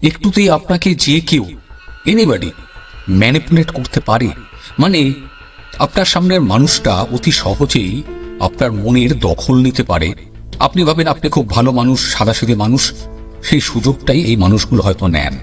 একটুতেই আপনাকে যে কেউ এনিবডি ম্যানিপুলেট করতে পারে। মানে আপনার সামনের মানুষটা অতি সহজেই আপনার মনের দখল নিতে পারে। আপনি ভাবেন আপনি খুব ভালো মানুষ, সাদাসিধে মানুষ, সেই সুযোগটাই এই মানুষগুলো হয়তো নেন।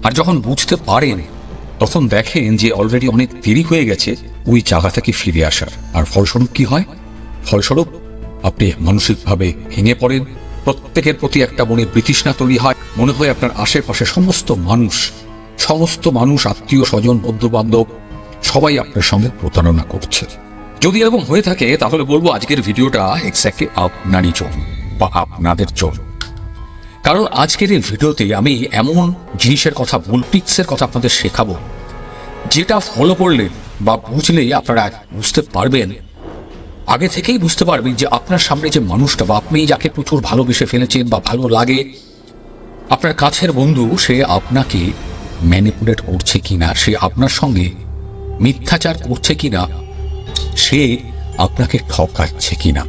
আর যখন বুঝতে পারেন তখন দেখেন যে অলরেডি অনেক দেরি হয়ে গেছে ওই জায়গা থেকে ফিরে আসার। আর ফলস্বরূপ কি হয়? ফলস্বরূপ আপনি মানসিকভাবে ভেঙে পড়েন, প্রত্যেকের প্রতি একটা মনে বিতৃষ্ণা তৈরি হয়, মনে হয় আপনার আশেপাশে সমস্ত মানুষ আত্মীয় স্বজন বন্ধু বান্ধব সবাই আপনার সঙ্গে প্রতারণা করছে। যদি এরকম হয়ে থাকে তাহলে বলবো আজকের ভিডিওটা এক্স্যাক্টলি আপনারই জন্য বা আপনাদের জন্য। কারণ আজকের এই ভিডিওতে আমি এমন জিনিসের কথা টিপসের কথা আপনাদের শেখাবো যেটা ফলো করলে বা বুঝলেই আপনারা বুঝতে পারবেন, আগে থেকেই বুঝতে পারবেন যে আপনার সামনে যে মানুষটা বা আপনি যাকে প্রচুর ভালোবেসে ফেলেছেন বা ভালো লাগে, আপনার কাছের বন্ধু, সে আপনাকে ম্যানিপুলেট করছে কিনা, সে আপনার সঙ্গে মিথ্যাচার করছে কিনা, সে আপনাকে ঠকাচ্ছে কিনা।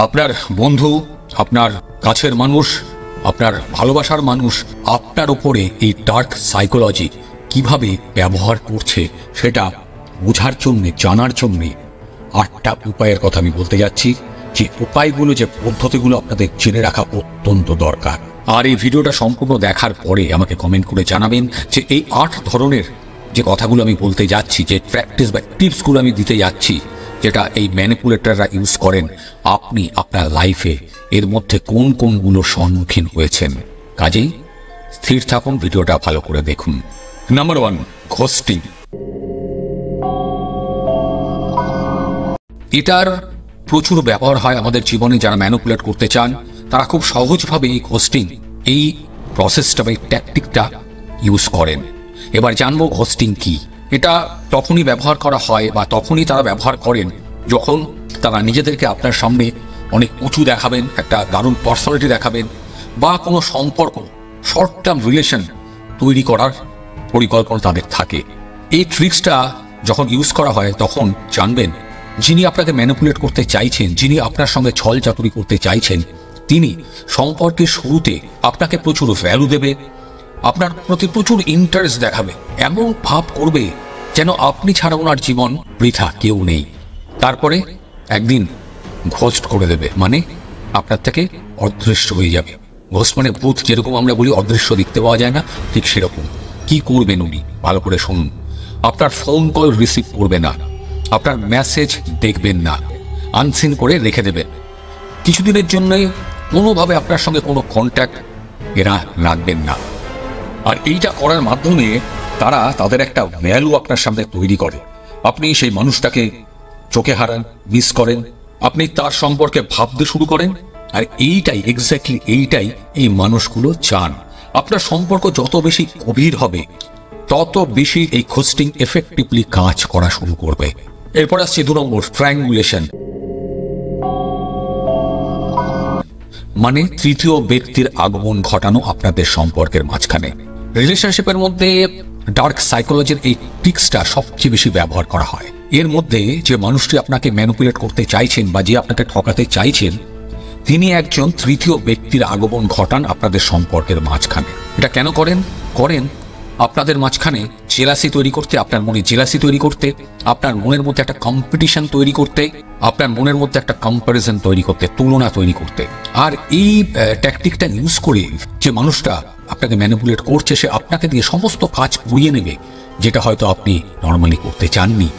আপনার বন্ধু, আপনার কাছের মানুষ, আপনার ভালোবাসার মানুষ আপনার উপরে এই ডার্ক সাইকোলজি কিভাবে ব্যবহার করছে সেটা বোঝার জন্যে, জানার জন্যে 8টা উপায়ের কথা আমি বলতে যাচ্ছি। যে উপায়গুলো, যে পদ্ধতিগুলো আপনাদের জেনে রাখা অত্যন্ত দরকার। আর এই ভিডিওটা সম্পূর্ণ দেখার পরে আমাকে কমেন্ট করে জানাবেন যে এই 8 ধরনের যে কথাগুলো আমি বলতে যাচ্ছি, যে প্র্যাকটিস বা টিপসগুলো আমি দিতে যাচ্ছি, যেটা এই ম্যানিপুলেটররা ইউজ করেন, আপনি আপনার লাইফে এর মধ্যে কোন কোনগুলোর সম্মুখীন হয়েছেন। কাজেই স্থির থাকুন, ভিডিওটা ভালো করে দেখুন। Number 1, ghosting. এটার প্রচুর ব্যবহার হয় আমাদের জীবনে। যারা ম্যানিপুলেট করতে চান তারা খুব সহজভাবে এই ঘোস্টিং, এই প্রসেসটা বা এই ট্যাকটিকটা ইউজ করেন। এবার জানবো ঘোস্টিং কি। এটা তখনই ব্যবহার করা হয় বা তখনই তারা ব্যবহার করেন যখন তারা নিজেদেরকে আপনার সামনে অনেক উঁচু দেখাবেন, একটা দারুণ পার্সোনালিটি দেখাবেন, বা কোনো সম্পর্ক, শর্ট টার্ম রিলেশন তৈরি করার পরিকল্পনা তাদের থাকে। এই ট্রিক্সটা যখন ইউজ করা হয় তখন জানবেন যিনি আপনাকে ম্যানিপুলেট করতে চাইছেন, যিনি আপনার সঙ্গে ছল চাতুরি করতে চাইছেন, তিনি সম্পর্কের শুরুতে আপনাকে প্রচুর ভ্যালু দেবে, আপনার প্রতি প্রচুর ইন্টারেস্ট দেখাবে, এমন ভাব করবে যেন আপনি ছাড়া ওনার জীবন বৃথা, কেউ নেই। তারপরে একদিন ঘোস্ট করে দেবে, মানে আপনার থেকে অদৃশ্য হয়ে যাবে। ঘোস্ট মানে ভূত, যেরকম আমরা বলি অদৃশ্য, দেখতে পাওয়া যায় না, ঠিক সেরকম। কি করবেন উনি? ভালো করে শুনুন। আপনার ফোন কল রিসিভ করবে না, আপনার মেসেজ দেখবেন না, আনসিন করে রেখে দেবেন। কিছুদিনের জন্য কোনোভাবে আপনার সঙ্গে কোনো কন্ট্যাক্ট এরা রাখবেন না। আর এইটা করার মাধ্যমে তারা তাদের একটা ভ্যালু আপনার সামনে তৈরি করে। আপনি সেই মানুষটাকে চোখে হারান, মিস করেন, আপনি তার সম্পর্কে ভাবতে শুরু করেন। আর এইটাই, এক্স্যাক্টলি এইটাই এই মানুষগুলো চান। আপনার সম্পর্ক যত বেশি গভীর হবে তত বেশি এই ঘোস্টিং এফেক্টিভলি কাজ করা শুরু করবে। এরপর আসছে 2 নম্বর, ট্রায়াঙ্গুলেশন। মানে তৃতীয় ব্যক্তির আগমন ঘটানো আপনাদের সম্পর্কের মাঝখানে। রিলেশনশিপের মধ্যে ডার্ক সাইকোলজির এই ট্রিক্সটা সবচেয়ে বেশি ব্যবহার করা হয়। এর মধ্যে যে মানুষটি আপনাকে ম্যানিপুলেট করতে চাইছেন বা যে আপনাকে ঠকাতে চাইছেন, তিনি একজন তৃতীয় ব্যক্তির আগমন ঘটান আপনাদের সম্পর্কের মাঝখানে। এটা কেন করেন? আপনাদের মাঝখানে জেলাসি তৈরি করতে, আপনার মনে জেলাসি তৈরি করতে, আপনার মনের মধ্যে একটা কম্পিটিশন তৈরি করতে, আপনার মনের মধ্যে একটা কম্প্যারিজন তৈরি করতে, তুলনা তৈরি করতে। আর এই ট্যাকটিকটা ইউজ করে যে মানুষটা আপনাকে ম্যানিপুলেট করছে, সে আপনাকে দিয়ে সমস্ত কাজ করিয়ে নেবে যেটা হয়তো আপনি নর্মালি করতে চাননি।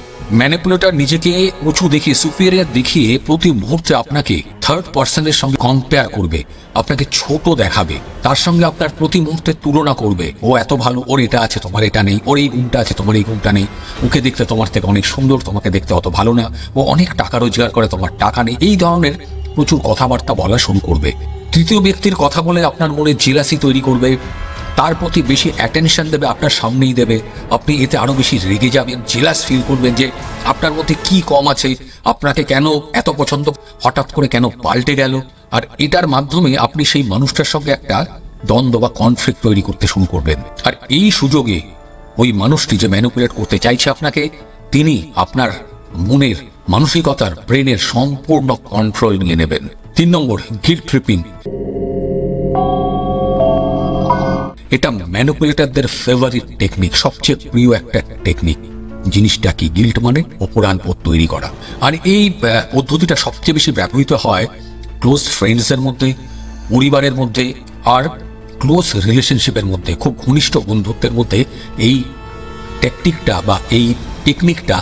ম্যানিপুলেটর নিজেকে উঁচু দেখিয়ে, সুপিরিয়র দেখিয়ে প্রতি মুহূর্তে আপনাকে থার্ড পার্সনের সঙ্গে কম্পেয়ার করবে, আপনাকে ছোট দেখাবে, তার সঙ্গে আপনার প্রতি মুহূর্তে তুলনা করবে। ও এত ভালো, ওর এটা আছে, তোমার এটা নেই, ওর এই গুণটা আছে, তোমার এই গুণটা নেই, ওকে দেখতে তোমার থেকে অনেক সুন্দর, তোমাকে দেখতে অত ভালো না, ও অনেক টাকা রোজগার করে, তোমার টাকা নেই। এই ধরনের প্রচুর কথাবার্তা বলা শুরু করবে। তৃতীয় ব্যক্তির কথা বলে আপনার মনে জেলাসি তৈরি করবে, তার প্রতি বেশি অ্যাটেনশন দেবে, আপনার সামনেই দেবে। আপনি এতে আরো বেশি রেগে যাবেন, জেলাস ফিল করবেন যে আপনার মধ্যে কি কম আছে, আপনাকে কেন এত পছন্দ, হঠাৎ করে কেন পাল্টে গেল। আর এটার মাধ্যমে আপনি সেই মানুষটার সঙ্গে একটা দ্বন্দ্ব বা কনফ্লিক্ট তৈরি করতে শুরু করবেন। আর এই সুযোগে ওই মানুষটি যে ম্যানিপুলেট করতে চাইছে আপনাকে, তিনি আপনার মনের, মানসিকতার, ব্রেনের সম্পূর্ণ কন্ট্রোল নিয়ে নেবেন। 3 নম্বর, গিল্ট ট্রিপিং। এটা ম্যানিপুলেটরদের ফেভারিট টেকনিক, সবচেয়ে প্রিয় একটা টেকনিক। জিনিসটা কি? গিল্ট মানে অপরাধবোধ তৈরি করা। আর এই পদ্ধতিটা সবচেয়ে বেশি ব্যবহৃত হয় ক্লোজ ফ্রেন্ডসের মধ্যে, পরিবারের মধ্যে, আর ক্লোজ রিলেশনশিপের মধ্যে, খুব ঘনিষ্ঠ বন্ধুত্বের মধ্যে এই ট্যাকটিকটা বা এই টেকনিকটা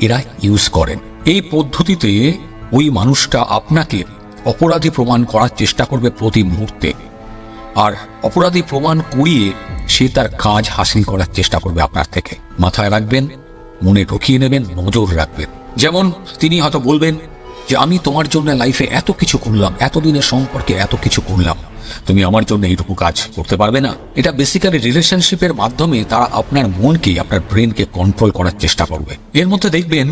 এরা ইউজ করেন। এই পদ্ধতিতে ওই মানুষটা আপনাকে অপরাধী প্রমাণ করার চেষ্টা করবে প্রতি মুহূর্তে, আর অপরাধী প্রমাণ করিয়ে সে তার কাজ হাসিল করার চেষ্টা করবে আপনার থেকে। মাথায় রাখবেন, মনে ঢুকিয়ে নেবেন, নজর রাখবেন। যেমন তিনি হয়তো বলবেন যে আমি তোমার জন্য লাইফে এত কিছু করলাম, এতদিনের সম্পর্কে এত কিছু করলাম, তুমি আমার জন্য এইটুকু কাজ করতে পারবে না। এটা বেসিক্যালি রিলেশনশিপের মাধ্যমে তারা আপনার মনকে, আপনার ব্রেনকে কন্ট্রোল করার চেষ্টা করবে। এর মধ্যে দেখবেন,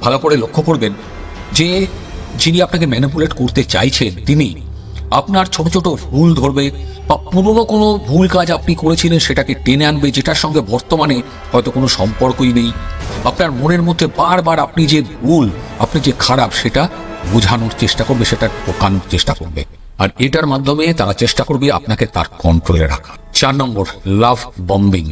ভালো করে লক্ষ্য করবেন যে যিনি আপনাকে ম্যানিপুলেট করতে চাইছেন তিনি আপনার ছোট ছোট ভুল ধরবে, বা পুরনো কোনো ভুল কাজ আপনি করেছিলেন সেটাকে টেনে আনবে, যেটার সঙ্গে বর্তমানে হয়তো কোনো সম্পর্কই নেই। আপনার মনের মধ্যে বারবার আপনি যে ভুল, আপনি যে খারাপ, সেটা বোঝানোর চেষ্টা করবে, সেটা ঢোকানোর চেষ্টা করবে। আর এটার মাধ্যমে তারা চেষ্টা করবে আপনাকে তার কন্ট্রোলে রাখা। 4 নম্বর, লাভ বম্বিং।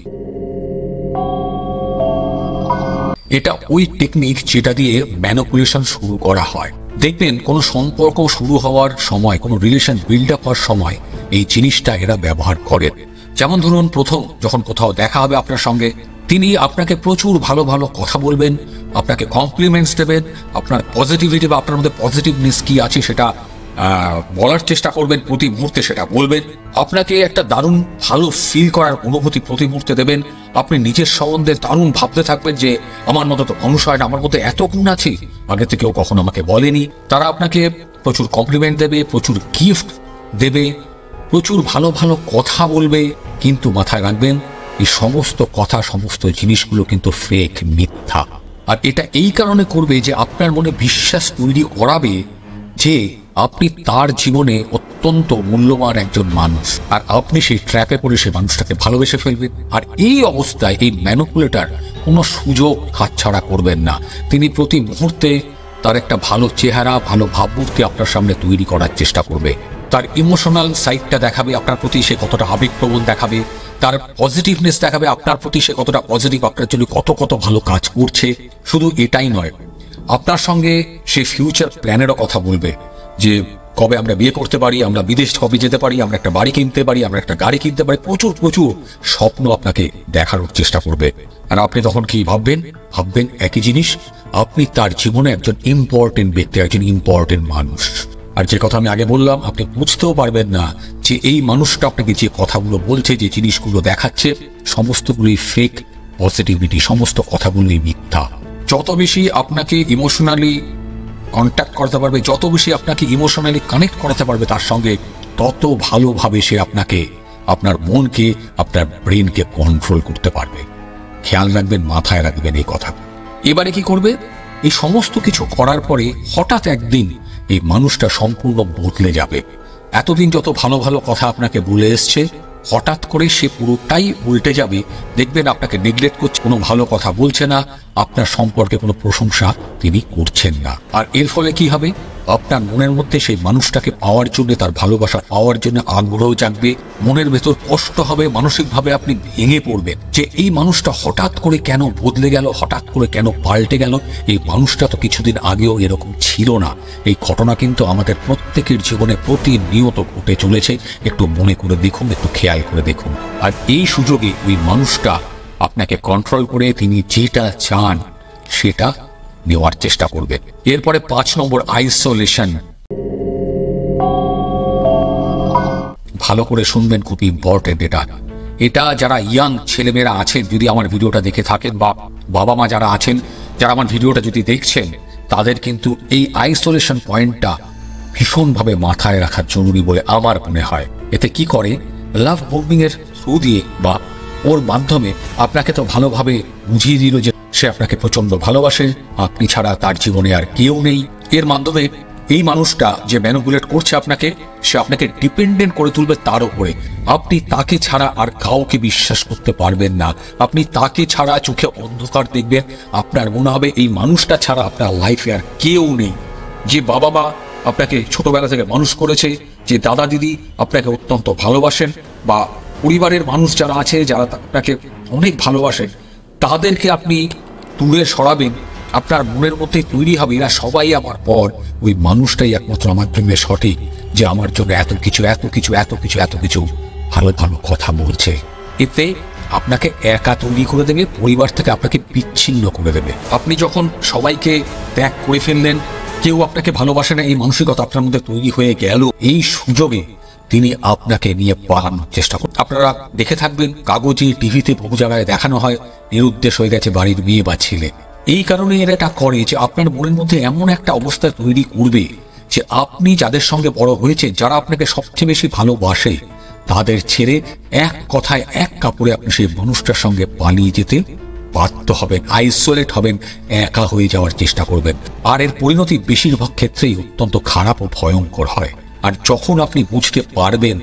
এটা ওই টেকনিক যেটা দিয়ে ম্যানিপুলেশন শুরু করা হয়। দেখবেন কোনো সম্পর্ক শুরু হওয়ার সময়, কোনো রিলেশন বিল্ড আপ হওয়ার সময় এই জিনিসটা এরা ব্যবহার করেন। যেমন ধরুন, প্রথম যখন কোথাও দেখা হবে আপনার সঙ্গে, তিনি আপনাকে প্রচুর ভালো ভালো কথা বলবেন, আপনাকে কমপ্লিমেন্টস দেবেন, আপনার পজিটিভিটি বা আপনার মধ্যে পজিটিভনেস কি আছে সেটা বলার চেষ্টা করবেন, প্রতি মুহূর্তে সেটা বলবেন। আপনাকে একটা দারুণ ভালো ফিল করার অনুভূতি প্রতি মুহূর্তে দেবেন। আপনি নিজের সম্বন্ধে দারুণ ভাবতে থাকবেন যে আমার মতো তো মানুষ হয় না, আমার মধ্যে এত গুণ আছে, আগে থেকে কেউ কখনো আমাকে বলেনি। তারা আপনাকে প্রচুর কমপ্লিমেন্ট দেবে, প্রচুর গিফট দেবে, প্রচুর ভালো ভালো কথা বলবে। কিন্তু মাথায় রাখবেন, এই সমস্ত কথা, সমস্ত জিনিসগুলো কিন্তু ফেক, মিথ্যা। আর এটা এই কারণে করবে যে আপনার মনে বিশ্বাস তৈরি করাবে যে আপনি তার জীবনে অত্যন্ত মূল্যবান একজন মানুষ, আর আপনি সেই ট্র্যাপে পড়ে সেই মানুষটাকে ভালোবেসে ফেলবেন। আর এই অবস্থায় এই ম্যানিপুলেটর কোনো সুযোগ হাতছাড়া করবেন না। তিনি প্রতি মুহূর্তে তার একটা ভালো চেহারা, ভালো ভাবমূর্তি আপনার সামনে তৈরি করার চেষ্টা করবে। তার ইমোশনাল সাইডটা দেখাবে, আপনার প্রতি সে কতটা আবেগপ্রবণ দেখাবে, তার পজিটিভনেস দেখাবে, আপনার প্রতি সে কতটা পজিটিভ, আপনার জন্য কত কত ভালো কাজ করছে। শুধু এটাই নয়, আপনার সঙ্গে সে ফিউচার প্ল্যানেরও কথা বলবে, যে কবে আমরা বিয়ে করতে পারি, আমরা বিদেশ কবে যেতে পারি, আমরা একটা বাড়ি কিনতে পারি, আমরা একটা গাড়ি কিনতে পারি। প্রচুর প্রচুর স্বপ্ন আপনাকে দেখানোর চেষ্টা করবে। আর আপনি তখন কি ভাববেন? ভাববেন একই জিনিস, আপনি তার জীবনে একজন ইম্পর্টেন্ট ব্যক্তি, একজন ইম্পর্টেন্ট মানুষ। আর যে কথা আমি আগে বললাম, আপনি বুঝতেও পারবেন না যে এই মানুষটা আপনাকে যে কথাগুলো বলছে, যে জিনিসগুলো দেখাচ্ছে, সমস্তগুলি ফেক পজিটিভিটি, সমস্ত কথাগুলোই মিথ্যা। যত বেশি আপনাকে ইমোশনালি কন্ট্যাক্ট করতে পারবে, যত বেশি আপনাকে ইমোশনালি কানেক্ট করাতে পারবে তার সঙ্গে, তত ভালোভাবে সে আপনাকে, আপনার মনকে, আপনার ব্রেনকে কন্ট্রোল করতে পারবে। খেয়াল রাখবেন, মাথায় রাখবেন এই কথা। এবারে কি করবে? এই সমস্ত কিছু করার পরে হঠাৎ একদিন এই মানুষটা সম্পূর্ণ বদলে যাবে। এতদিন যত ভালো ভালো কথা আপনাকে বলে এসছে, হঠাৎ করে সে পুরোটাই উল্টে যাবে। দেখবেন আপনাকে নেগলেক্ট করছে, কোনো ভালো কথা বলছে না, আপনার সম্পর্কে কোনো প্রশংসা তিনি করছেন না। আর এর ফলে কি হবে? আপনার মনের মধ্যে সেই মানুষটাকে পাওয়ার জন্য, তার ভালোবাসা পাওয়ার জন্য আগ্রহ জাগবে, মনের ভেতর কষ্ট হবে, মানসিকভাবে আপনি ভেঙে পড়বেন যে এই মানুষটা হঠাৎ করে কেন বদলে গেল, হঠাৎ করে কেন পাল্টে গেল। এই মানুষটা তো কিছুদিন আগেও এরকম ছিল না। এই ঘটনা কিন্তু আমাদের প্রত্যেকের জীবনে প্রতিনিয়ত ঘটে চলেছে। একটু মনে করে দেখুন, একটু খেয়াল করে দেখুন। আর এই সুযোগে ওই মানুষটা আপনাকে কন্ট্রোল করে তিনি যেটা চান সেটা নেওয়ার চেষ্টা করবে। এরপরে 5 নম্বর, আইসোলেশন। ভালো করে শুনবেন, খুব ইম্পর্টেন্ট এটা। এটা যারা ইয়াং ছেলেমেয়েরা আছেন, যদি আমার ভিডিওটা দেখে থাকেন, বা বাবা মা যারা আছেন, যারা আমার ভিডিওটা যদি দেখছেন, তাদের কিন্তু এই আইসোলেশন পয়েন্টটা ভীষণভাবে মাথায় রাখা জরুরি বলে আমার মনে হয়। এতে কি করে, লাভ বম্বিং এর থ্রু দিয়ে বা ওর মাধ্যমে আপনাকে তো ভালোভাবে বুঝিয়ে দিল যে সে আপনাকে প্রচন্ড ভালোবাসে, আপনি ছাড়া তার জীবনে আর কেউ নেই। এর মাধ্যমে এই মানুষটা যে ম্যানিপুলেট করছে আপনাকে, সে আপনাকে ডিপেন্ডেন্ট করে তুলবে তার উপরে। আপনি তাকে ছাড়া আর কাউকে বিশ্বাস করতে পারবেন না। আপনি তাকে ছাড়া চোখে অন্ধকার দেখবেন। আপনার মনে হবে এই মানুষটা ছাড়া আপনার লাইফে আর কেউ নেই। যে বাবা মা আপনাকে ছোটবেলা থেকে মানুষ করেছে, যে দাদা দিদি আপনাকে অত্যন্ত ভালোবাসেন, বা পরিবারের মানুষ যারা আছে, যারা আপনাকে অনেক ভালোবাসে, তাদেরকে আপনি দূরে সরাবেন, আপনার মনের মধ্যে তৈরি হবে এরা সবাই আমার পর, ওই মানুষটাই একমাত্র আমার জন্য সঠিক, যে আমার জন্য এত কিছু এত কিছু এত কিছু এত কিছু ভালো ভালো কথা বলছে। এতে আপনাকে একা তৈরি করে দেবে, পরিবার থেকে আপনাকে বিচ্ছিন্ন করে দেবে। আপনি যখন সবাইকে ত্যাগ করে ফেললেন, কেউ আপনাকে ভালোবাসে না, এই মানসিকতা আপনার মধ্যে তৈরি হয়ে গেল, এই সুযোগে তিনি আপনাকে নিয়ে পালানোর চেষ্টা করেন। আপনারা দেখে থাকবেন, কাগজে টিভিতে বহু জায়গায় দেখানো হয় নিরুদ্দেশ হয়ে গেছে বাড়ির মেয়ে বা ছেলে। এই কারণে এরা এটা করে যে আপনার মনের মধ্যে এমন একটা অবস্থা তৈরি করবে যে আপনি যাদের সঙ্গে বড় হয়েছেন, যারা আপনাকে সবচেয়ে বেশি ভালোবাসে, তাদের ছেড়ে এক কথায় এক কাপড়ে আপনি সেই মানুষটার সঙ্গে পালিয়ে যেতে বাধ্য হবেন, আইসোলেট হবেন, একা হয়ে যাওয়ার চেষ্টা করবেন। আর এর পরিণতি বেশিরভাগ ক্ষেত্রেই অত্যন্ত খারাপ ও ভয়ঙ্কর হয়। আর যখন আপনি বুঝতে পারবেন,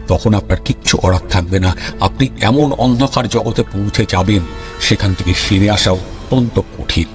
তখন আপনার কিচ্ছু করার থাকবে না, আপনি এমন অন্ধকার জগতে পৌঁছে যাবেন সেখান থেকে ফিরে আসা অত্যন্ত কঠিন।